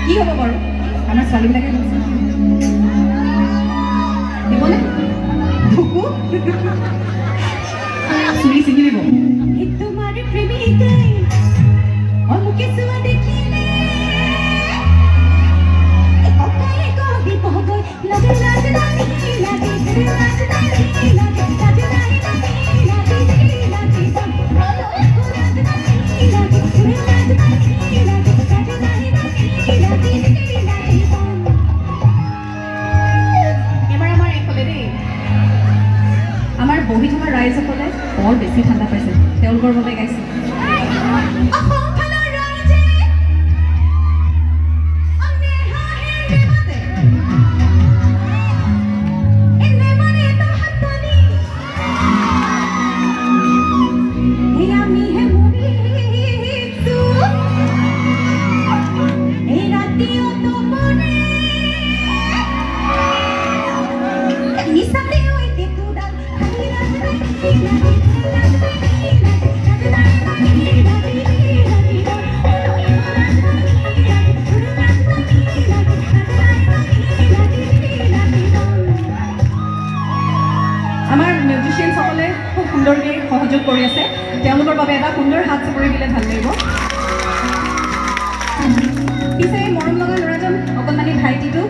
কি হ'ব বাৰু আমাৰ ছোৱালীবিলাকে কৈছে দিবনে ঢুকু চুৰি ছিঙি দিব তোমাৰ প্ৰেমিকাই অ মুকে চোৱা দেখিলে অকাই গবি পহগৈ লাগে লাগে লাগে লাগে লাগে আমাৰ বহি থকা ৰাইজসকলে বৰ বেছি ঠাণ্ডা পাইছে তেওঁলোকৰ বাবে গাইছে আমাৰ মিউজিচিয়ানসকলে খুব সুন্দৰকৈ সহযোগ কৰি আছে তেওঁলোকৰ বাবে এটা সুন্দৰ হাত চাপৰি দিলে ভাল লাগিব পিছে মৰম লগা ল'ৰাজন অকণমানি ভাইটিটো